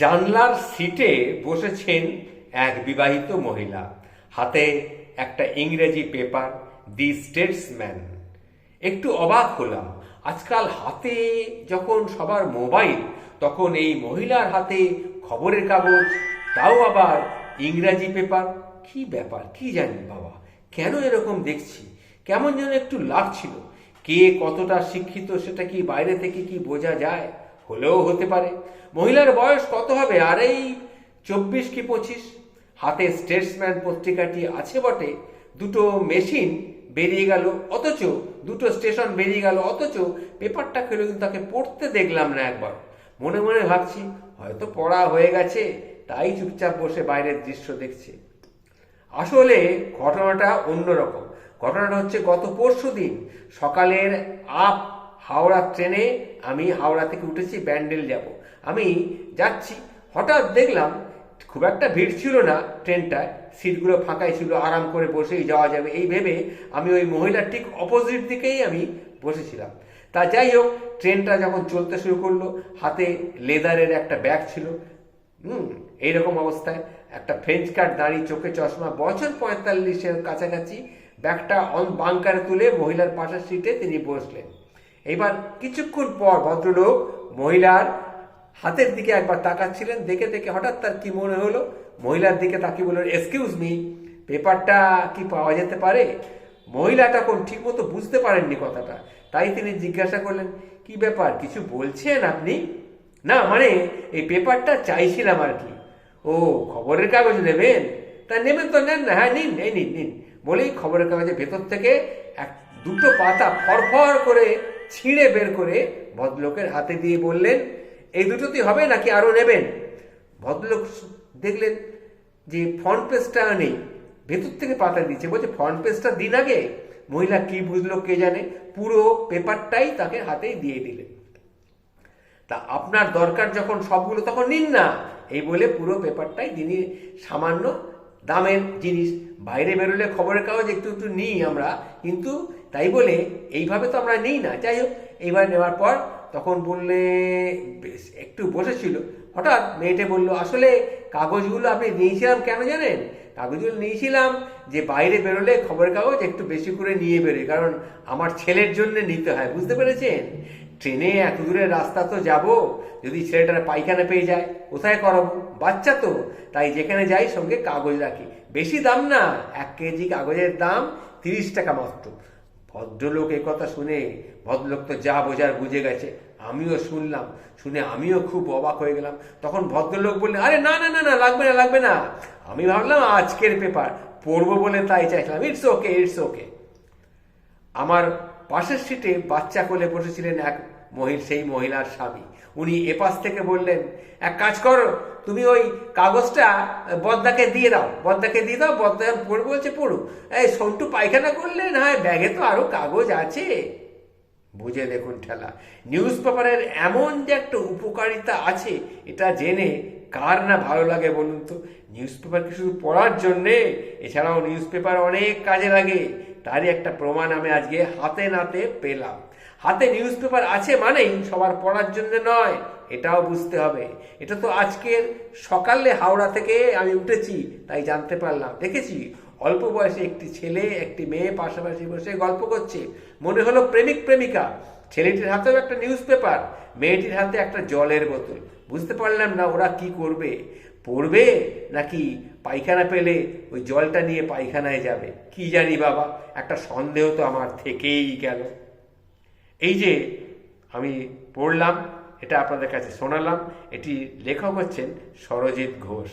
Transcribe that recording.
জানলার সিটে বসেছেন এক বিবাহিত মহিলা, হাতে একটা ইংরেজি পেপার, দি স্টেটসম্যান। একটু অবাক হলাম, আজকাল হাতে যখন সবার মোবাইল, তখন এই মহিলার হাতে খবরের কাগজ, তাও আবার ইংরাজি পেপার। কি ব্যাপার, কি জানি বাবা, কেন এরকম দেখছি? কেমন যেন একটু লাগছিল। কে কতটা শিক্ষিত সেটা কি বাইরে থেকে কি বোঝা যায়? হলেও হতে পারে। মহিলার বয়স কত হবে? আর এই 24 কি 25। হাতে স্টেটসম্যান পত্রিকাটি আছে বটে, দুটো মেশিন বেরিয়ে গেল, অথচ দুটো স্টেশন বেরিয়ে গেল, অথচ পেপারটা খেলে কিন্তু তাকে পড়তে দেখলাম না একবার। মনে মনে ভাবছি হয়তো পড়া হয়ে গেছে, তাই চুপচাপ বসে বাইরের দৃশ্য দেখছে। আসলে ঘটনাটা অন্যরকম। ঘটনাটা হচ্ছে গত পরশুদিন সকালের আপ হাওড়া ট্রেনে আমি হাওড়া থেকে উঠেছি, ব্যান্ডেল যাব। আমি যাচ্ছি, হঠাৎ দেখলাম খুব একটা ভিড় ছিল না ট্রেনটায়, সিটগুলো ফাঁকাই ছিল, আরাম করে বসেই যাওয়া যাবে এই ভেবে আমি ওই মহিলার ঠিক অপোজিট দিকেই আমি বসেছিলাম। তা যাই হোক, ট্রেনটা যখন চলতে শুরু করলো, হাতে লেদারের একটা ব্যাগ ছিল। এইরকম অবস্থায় একটা ফ্রেঞ্চ কাট, দাঁড়ি, চোখে চশমা, বছর 45-এর কাছাকাছি। ব্যাগটা বাংকারে তুলে মহিলার পাশের সিটে তিনি বসলেন। এবার কিছুক্ষণ পর ভদ্রলোক মহিলার হাতের দিকে একবার তাকাচ্ছিলেন, দেখে দেখে হঠাৎ তার কি মনে হলো, মহিলার দিকে তাকিয়ে বললেন, এক্সকিউজ মি, পেপারটা কি পাওয়া যেতে পারে? মহিলা তখন ঠিক মতো বুঝতে পারেননি কথাটা, তাই তিনি জিজ্ঞাসা করলেন, কি ব্যাপার, কিছু বলছেন আপনি? না মানে এই পেপারটা চাইছিলাম আর কি। ও, খবরের কাগজ নেবেন? তা নেবেন তো নেন না, হ্যাঁ নিন, এই নিন নিন বলেই খবরের কাগজের ভেতর থেকে দুটো পাতা ফরফর করে ছিঁড়ে বের করে ভদ্রলোকের হাতে দিয়ে বললেন, এই দুটোতেই হবে নাকি আরো নেবেন? ভদ্রলোক দেখলেন যে ফ্রন্ট পেজটা নেই, ভেতর থেকে পাতা দিচ্ছে, বলছে ফ্রন্ট পেজটা দিন আগে। মহিলা কি বুঝলো কে জানে, পুরো পেপারটাই তাকে হাতেই দিয়ে দিলেন। তা আপনার দরকার যখন সবগুলো তখন নিন না, এই বলে পুরো পেপারটাই তিনি, সামান্য দামের জিনিস, বাইরে বেরোলে খবরের কাগজ একটু একটু নিই আমরা, কিন্তু তাই বলে এইভাবে তো আমরা নিই না। যাই হোক, এইবার নেওয়ার পর তখন বললে, একটু বসেছিল, হঠাৎ মেয়েটে বলল, আসলে কাগজগুলো আপনি নিয়েছিলাম কেন জানেন? কাগজগুলো নিয়েছিলাম যে বাইরে বেরোলে খবরের কাগজ একটু বেশি করে নিয়ে বেরোয়, কারণ আমার ছেলের জন্য নিতে হয়, বুঝতে পেরেছেন? ট্রেনে এত দূরের রাস্তা তো যাব, যদি ছেলেটার পায়খানা পেয়ে যায় কোথায় করাবো, বাচ্চা তো, তাই যেখানে যাই সঙ্গে কাগজ রাখি। বেশি দাম না, 1 কেজি কাগজের দাম 30 টাকা মাত্র। ভদ্রলোক এ কথা শুনে, ভদ্রলোক তো যা বোঝার বুঝে গেছে, আমিও শুনলাম, শুনে আমিও খুব অবাক হয়ে গেলাম। তখন ভদ্রলোক বললেন, আরে না না না না, লাগবে না লাগবে না, আমি ভাবলাম আজকের পেপার পড়বো বলে তাই চাইছিলাম, ইটস ওকে ইটস ওকে। আমার পাশের সিটে বাচ্চা কোলে বসেছিলেন সেই মহিলার স্বামী। উনি এপাশ থেকে বললেন, এক কাজ করো, তুমি ওই কাগজটা বদ্দাকে দিয়ে দাও, বদ্দাকে দিয়ে দাও, বদ্দা পড়বে বলছে পড়ুক। এই সন্টু পায়খানা করলেন, হ্যাঁ ব্যাগে তো আরো কাগজ আছে। বুঝে দেখুন ঠেলা, নিউজ পেপারের এমন যে একটা উপকারিতা আছে, এটা জেনে কার না ভালো লাগে বলুন তো? নিউজ পেপার কি শুধু পড়ার জন্যে? এছাড়াও নিউজ পেপার অনেক কাজে লাগে, তারই একটা প্রমাণ আমি আজকে হাতে নাতে পেলাম। হাতে নিউজ পেপার আছে মানেই সবার পড়ার জন্য নয়, এটাও বুঝতে হবে। এটা তো আজকের সকালে হাওড়া থেকে আমি উঠেছি তাই জানতে পারলাম, দেখেছি অল্প বয়সে একটি ছেলে একটি মেয়ে পাশাপাশি বসে গল্প করছে, মনে হলো প্রেমিক প্রেমিকা। ছেলেটির হাতেও একটা নিউজ পেপার, মেয়েটির হাতে একটা জলের বোতল। বুঝতে পারলাম না ওরা কি করবে, পড়বে নাকি পায়খানা পেলে ওই জলটা নিয়ে পায়খানায় যাবে, কি জানি বাবা, একটা সন্দেহ তো আমার থেকেই গেল। এই যে আমি পড়লাম, এটা আপনাদের কাছে শোনালাম, এটি লেখক হচ্ছেন সরজিৎ ঘোষ।